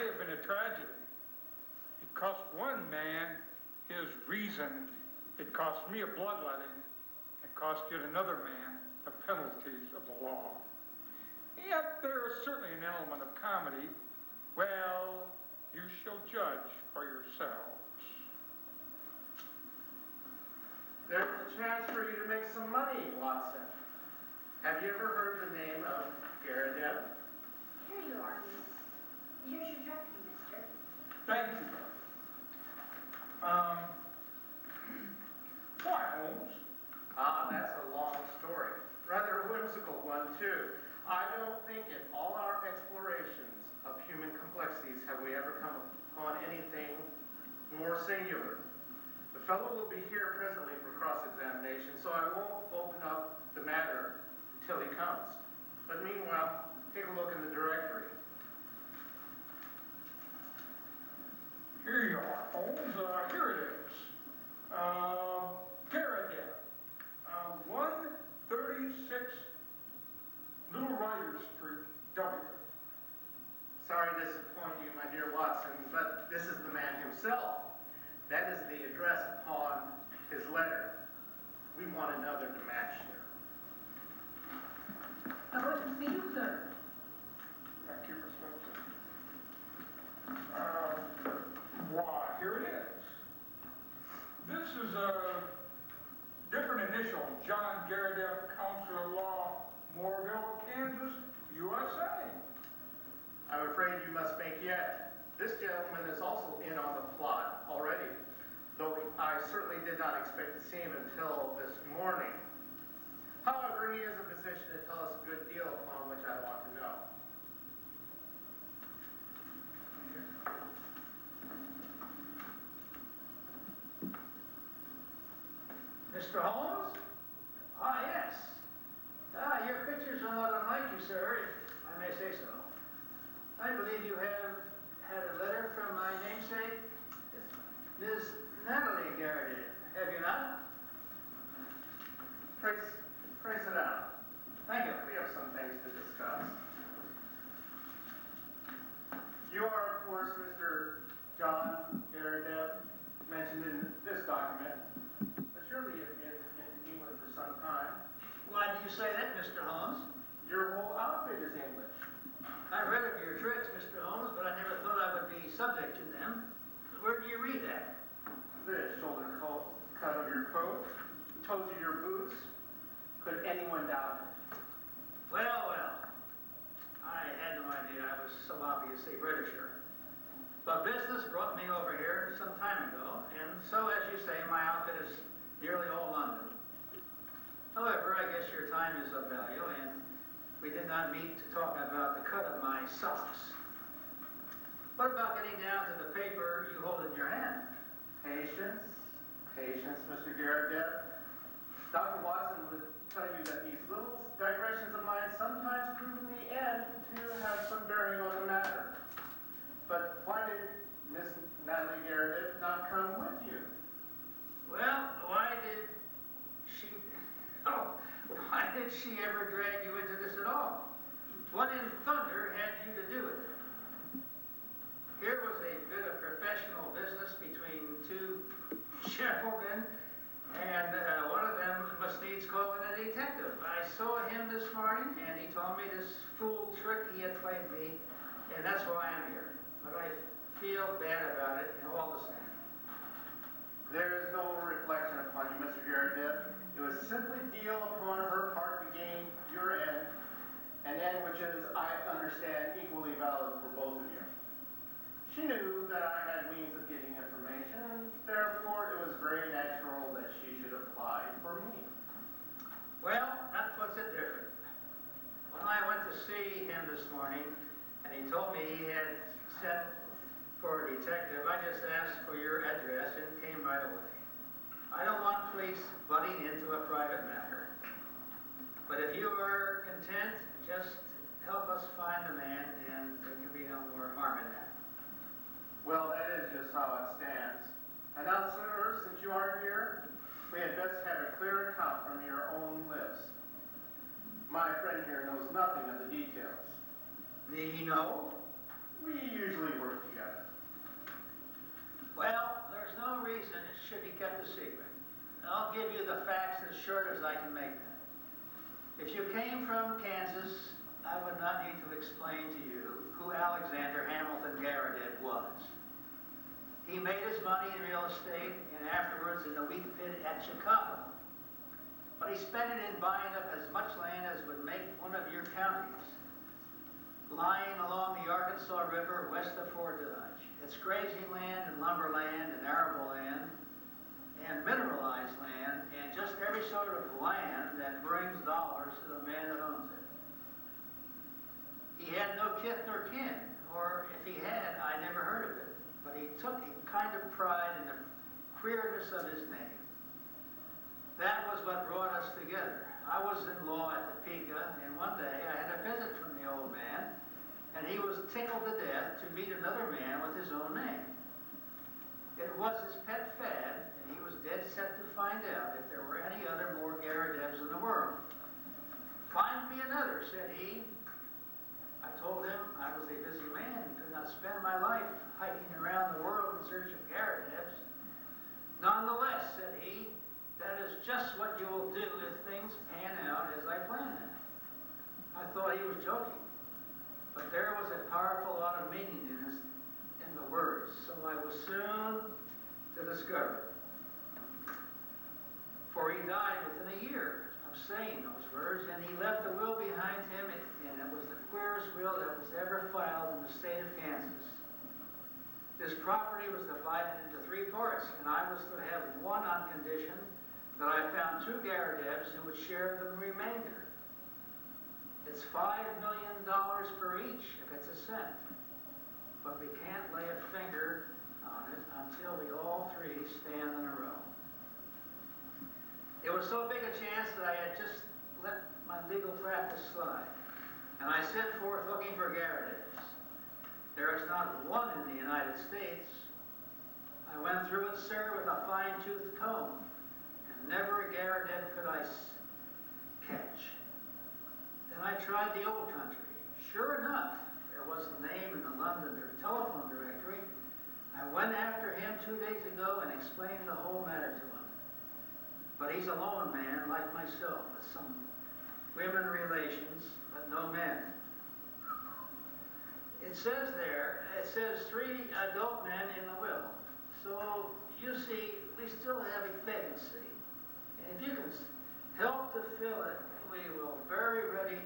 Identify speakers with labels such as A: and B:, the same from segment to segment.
A: may have been a tragedy. It cost one man his reason. It cost me a bloodletting. It cost yet another man the penalties of the law. Yet there is certainly an element of comedy. Well, you shall judge for yourselves.
B: There's a chance for you to make some money, Watson. Have you ever heard the name of Garrideb?
C: Here you are, miss. Here's your deputy, mister.
A: Thank you. Why, Holmes?
B: Ah, that's a long story. Rather a whimsical one, too. I don't think in all our explorations of human complexities have we ever come upon anything more singular. The fellow will be here presently for cross-examination, so I won't open up the matter until he comes. But meanwhile, take a look in the directory.
A: Here you are, Holmes. Here it is. Garrideb. 136 Little Rider Street, W.
B: Sorry to disappoint you, my dear Watson, but this is the man himself. That is the address upon his letter. We want another to match here.
D: I want to see you, sir.
A: Thank you, Miss Wilson. Why, here it is. This is a different initial. John Garrideb, Counselor of Law, Moorville, Kansas, USA.
B: I'm afraid you must make yet. This gentleman is also in on the plot already, though I certainly did not expect to see him until this morning. However, he is in a position to tell us a good deal upon which I want to know.
E: Mr. Holmes? Ah, yes. Ah, your pictures are not unlike you, sir, if I may say so. I believe you have had a letter from my namesake, Ms. Natalie Garrideb, have you not?
B: Pray sit down.
E: Thank you.
B: We have some things to discuss. You are, of course, Mr. John Garrideb, mentioned in this document, but surely you've been in England for some time.
E: Why do you say that, Mr. Holmes?
B: Your whole outfit is English.
E: I've read of your tricks, Mr. Holmes, but I never thought I would be subject to them. Where do you read that?
B: The shoulder cut of your coat, toes of your boots. Could anyone doubt it?
E: Well, well. I had no idea I was so obviously Britisher. But business brought me over here some time ago, and so, as you say, my outfit is nearly all London. However, I guess your time is of value, and we did not meet to talk about the cut of my socks. What about getting down to the paper you hold in your hand?
B: Patience, patience, Mr. Garrideb. Dr. Watson would tell you that these little digressions of mine sometimes prove in the end to have some bearing on the matter. But why did Miss Natalie Garrideb not come with you?
E: Well, why did she ever drag you into this at all? What in thunder had you to do with it? Here was a bit of professional business between two gentlemen, and one of them must needs call in a detective. I saw him this morning, and he told me this fool trick he had played me, and that's why I'm here. But I feel bad about it, and all the same.
B: There is no reflection upon you, Mr. Garrideb. It was simply deal upon her part to gain your end, an end which is, I understand, equally valid for both of you. She knew that I had means of getting information, and therefore it was very natural that she should apply for me.
E: Well, that puts it different. When I went to see him this morning, and he told me he had sent for a detective, I just asked for your address and came right away. I don't want police butting into a private matter. But if you are content, just help us find the man, and there can be no more harm in that.
B: Well, that is just how it stands. And now, sir, since you are here, we had best have a clear account from your own lips. My friend here knows nothing of the details.
E: Me, no?
B: We usually work together.
E: Well, there's no reason it should be kept a secret. I'll give you the facts as short as I can make them. If you came from Kansas, I would not need to explain to you who Alexander Hamilton Garrideb was. He made his money in real estate and afterwards in the wheat pit at Chicago. But he spent it in buying up as much land as would make one of your counties. Lying along the Arkansas River west of Fort Dodge. It's grazing land and lumber land and arable land and mineralized land and just every sort of land that brings dollars to the man that owns it. He had no kith nor kin, or if he had, I never heard of it. But he took a kind of pride in the queerness of his name. That was what brought us together. I was in law at Topeka, and one day I had a visit from the old man, and he was tickled to death to meet another man with his own name. It was his pet fad, and he was dead set to find out if there were any other more Garridebs in the world. Find me another, said he. I told him I was a busy man and could not spend my life hiking around the world in search of Garridebs. Nonetheless, said he, that is just what you will do if things pan out as I planned them. I thought he was joking, but there was a powerful lot of meaning in the words, so I was soon to discover. For he died within a year of saying those words, and he left a will behind him, and it was the queerest will that was ever filed in the state of Kansas. His property was divided into 3 parts, and I was to have one on condition that I found 2 Garridebs who would share the remainder. It's $5 million per each if it's a cent. But we can't lay a finger on it until we all 3 stand in a row. It was so big a chance that I had just let my legal practice slide. And I set forth looking for Garridebs. There is not one in the United States. I went through it, sir, with a fine-toothed comb, and never a Garrideb could I catch. Then I tried the old country. Sure enough, there was a name in the London telephone directory. I went after him 2 days ago and explained the whole matter to him. But he's a lone man like myself, with some women relations, but no men. It says 3 adult men in the will. So, you see, we still have a vacancy. And if you can help to fill it, we will very ready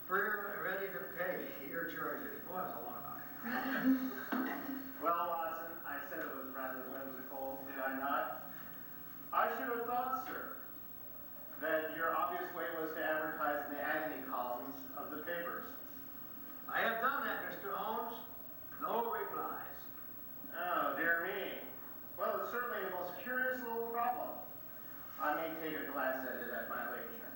E: to pay your charges. Boy, it's a long time.
B: Well, Watson, I said it was rather whimsical, did I not? I should have thought, sir, that your obvious way was to advertise in the agony columns of the papers.
E: I have done that, Mr. Holmes. No replies.
B: Oh, dear me. Well, it's certainly the most curious little problem. I may take a glance at it at my leisure.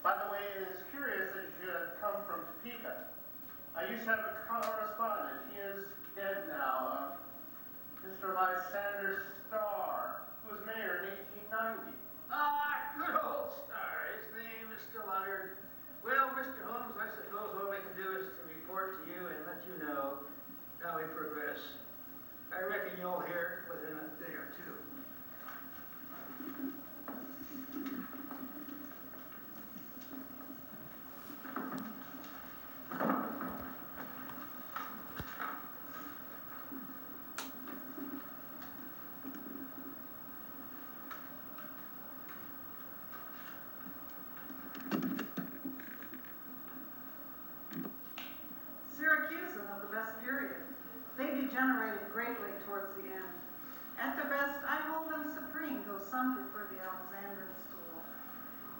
B: By the way, it is curious that you should have come from Topeka. I used to have a correspondent. He is dead now. Mr. Lysander Starr, who was mayor in 1890.
E: Ah, good old Star. His name is still honored. Well, Mr. Holmes, I suppose all we can do is to report to you and let you know how we progress. I reckon you'll hear it within a day or 2.
D: Syracusan of the best period. They degenerated greatly towards the end. At the best, I hold them supreme, though some prefer the Alexandrian school.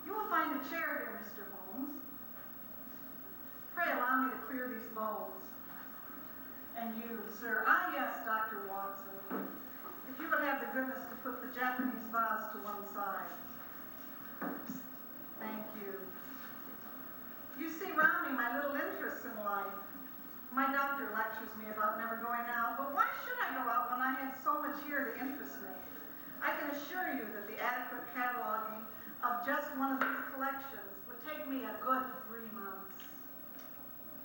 D: You will find a chair here, Mr. Holmes. Pray allow me to clear these bones. And you, sir. Ah, yes, Dr. Watson. If you would have the goodness to put the Japanese vase to one side. Thank you. You see round me my little interests in life. My doctor lectures me about never going out, but why should I go out when I have so much here to interest me? I can assure you that the adequate cataloging of just one of these collections would take me a good 3 months.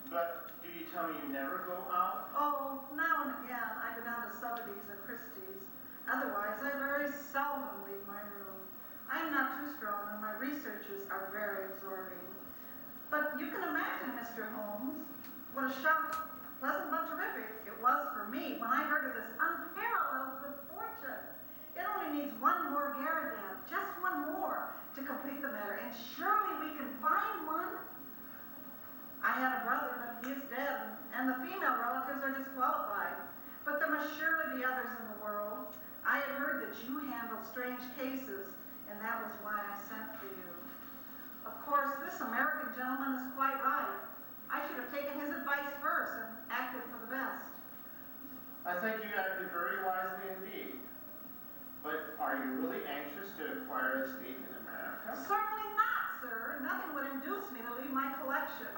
B: But do you tell me you never go out?
D: Oh, now and again, I go down to Sotheby's or Christie's. Otherwise, I very seldom leave my room. I am not too strong, and my researches are very absorbing. But you can imagine, Mr. Holmes, what a shock, pleasant but terrific, it was for me when I heard of this unparalleled good fortune. It only needs one more Garrideb, just one more, to complete the matter, and surely we can find one. I had a brother, but he is dead, and the female relatives are disqualified. But there must surely be others in the world. I had heard that you handled strange cases, and that was why I sent for you. Of course, this American gentleman is quite right. I should have taken his advice first and acted for the best.
B: I think you acted very wisely indeed. But are you really anxious to acquire a estate in America?
D: Certainly not, sir. Nothing would induce me to leave my collection.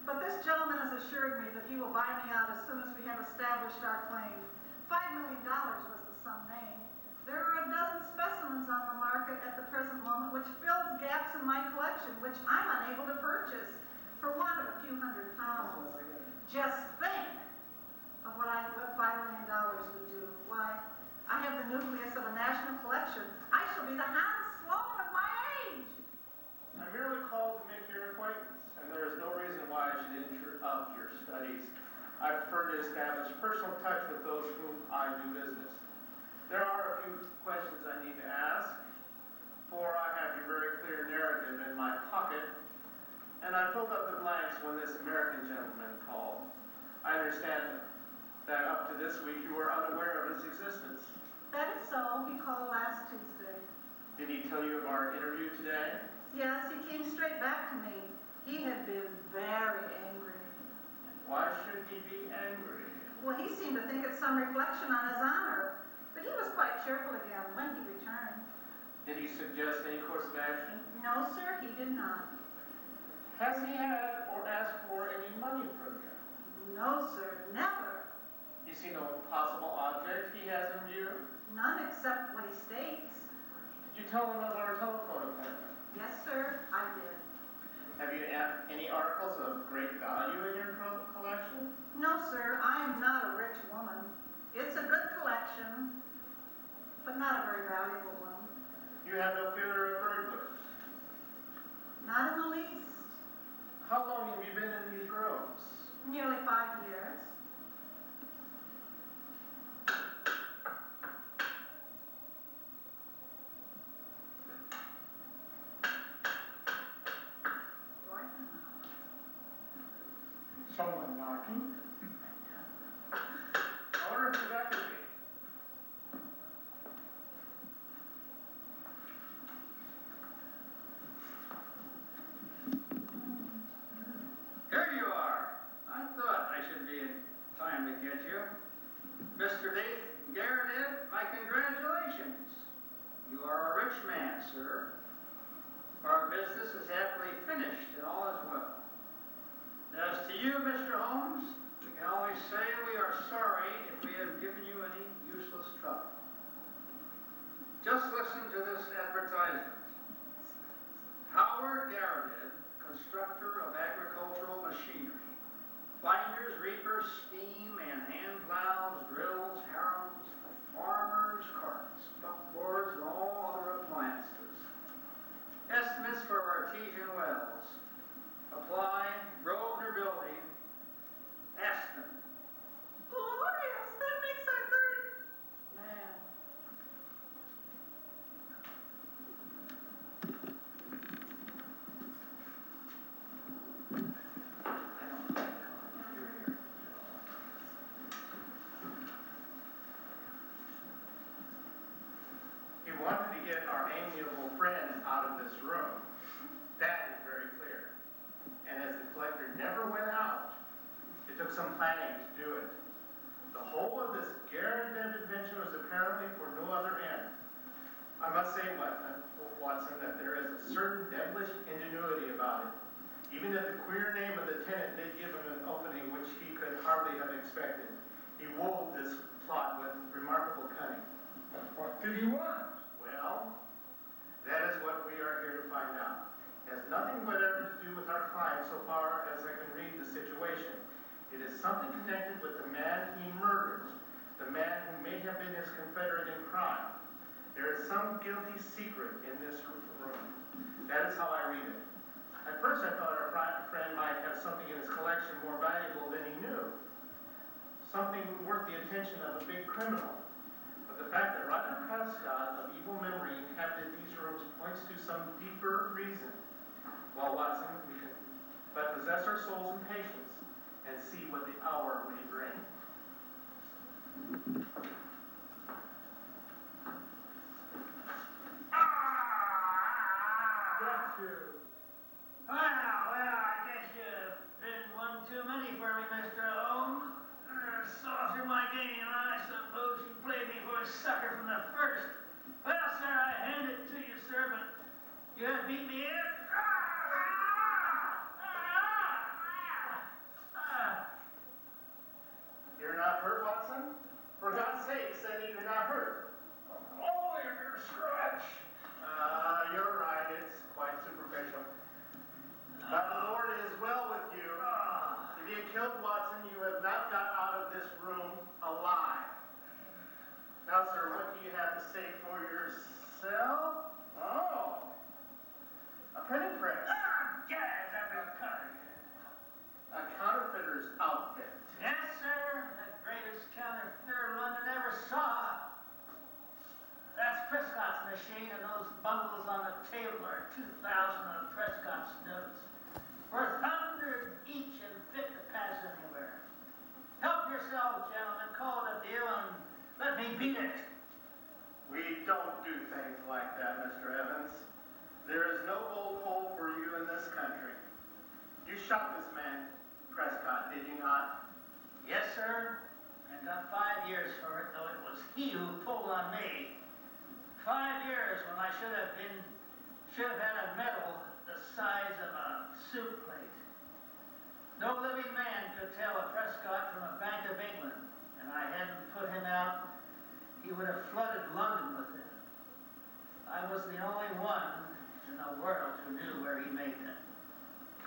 D: But this gentleman has assured me that he will buy me out as soon as we have established our claim. $5 million was the sum named. There are a dozen specimens on the market at the present moment which fills gaps in my collection, which I'm unable to purchase for want of a few £100. Just think of what $5 million would do. Why, I have the nucleus of a national collection. I shall be the Hans Sloane of my age.
B: I merely called to make your acquaintance, and there is no reason why I should interrupt your studies. I prefer to establish personal touch with those whom I do business. There are a few questions I need to ask, for I have your very clear narrative in my pocket, and I filled up the blanks when this American gentleman called. I understand that up to this week you were unaware of his existence.
D: That is so. He called last Tuesday.
B: Did he tell you of our interview today?
D: Yes, he came straight back to me. He had been very angry.
B: Why should he be angry?
D: Well, he seemed to think it's some reflection on his honor. But he was quite cheerful again when he returned.
B: Did he suggest any course of action?
D: No, sir, he did not.
B: Has he had or asked for any money from you?
D: No, sir, never.
B: You see no possible object he has in view?
D: None except what he states.
B: Did you tell him of our telephone appointment?
D: Yes, sir, I did.
B: Have you any articles of great value in your collection?
D: No, sir, I am not a rich woman. It's a good collection, but not a very valuable one.
B: You have no fear of burglars?
D: Not in the least.
B: How long have you been in these rooms?
D: Nearly 5 years.
A: Someone knocking?
B: I wonder who that could be.
E: Here you are. I thought I should be in time to get you. Mr. Garrideb, my congratulations. You are a rich man, sir. Our business is happily finished and all is well. As to you, Mr. Holmes, we can only say we are sorry if we have given you any useless trouble. Just listen to this advertisement. Howard Garrideb, constructor of agricultural machinery. Binders, reapers, steam and hand plows, drills, harrows, farmers, carts, buckboards, and all other appliances. Estimates for artesian wells. Apply, Grosvenor Building, Aston.
D: Glorious! That makes our third man.
B: He wanted to get our amiable friend out of this room. That is very clear. And as the collector never went out, it took some planning to do it. The whole of this Garrideb invention was apparently for no other end. I must say, Watson, that there is a certain devilish ingenuity about it. Even if the queer name of the tenant did give him an opening which he could hardly have expected, he wove this plot with remarkable cunning.
A: What did he want?
B: Well, that is what we are here to find out. It has nothing whatever to do with our client so far as I can read the situation. It is something connected with the man he murdered, the man who may have been his confederate in crime. There is some guilty secret in this room. That is how I read it. At first I thought our friend might have something in his collection more valuable than he knew. Something worth the attention of a big criminal. But the fact that Roger Prescott of evil memory inhabited these rooms points to some deeper reason. Well, Watson, we can but possess our souls in patience and see what the hour may bring.
A: Got you.
E: Well, I guess you've been one too many for me, Mr. Holmes. Saw through my game, I suppose you played me for a sucker from the first. Well, sir, I hand it to you, sir, but you have beat me in.
B: You're not hurt, Watson? For God's sake, say that you're not hurt.
A: Only a mere scratch.
B: You're right, it's quite superficial. But the Lord is well with you. If you killed Watson, you have not got out of this room alive. Now, sir, what do you have to say for yourself? Oh, a printing press.
E: Yes, I'm a cutter.
B: A counterfeiter's outfit.
E: Yes, sir, the greatest counterfeiter London ever saw. That's Prescott's machine, and those bundles on the table are 2,000 of Prescott's notes. Worth hundreds each and fit to pass anywhere. Help yourself, gentlemen, call it a deal and let me beat it.
B: We don't do things like that, Mr. Evans. There is no bolt hole for you in this country. You shot this man, Prescott, did you not?
E: Yes, sir, and got 5 years for it, though it was he who pulled on me. 5 years when I should have had a medal the size of a soup plate. No living man could tell a Prescott from a Bank of England, and I hadn't put him out, he would have flooded London with it. I was the only one in the world who knew where he made them.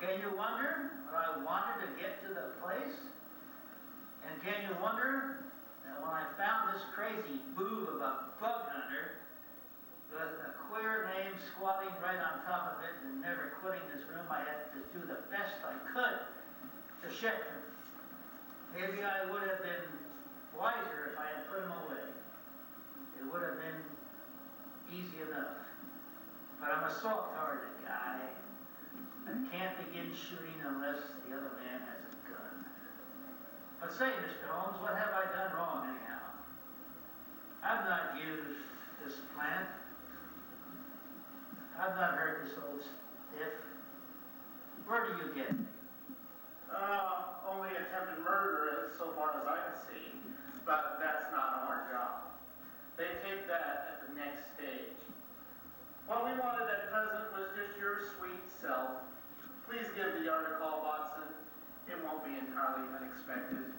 E: Can you wonder what I wanted to get to the place? And can you wonder that when I found this crazy boob of a bug hunter, with a queer name squatting right on top of it and never quitting this room, I had to do the best I could to ship him. Maybe I would have been wiser if I had put him away. It would have been easy enough. But I'm a soft-hearted guy. I can't begin shooting unless the other man has a gun. But say, Mr. Holmes, what have I done wrong anyhow? I've not used this plant. I've not hurt this old stiff. Where do you get me?
B: Only attempted murder so far as I can see, but that's not our job. They take that at the next stage. What we wanted at present was just your sweet self. Please give the yard a call, Watson. It won't be entirely unexpected.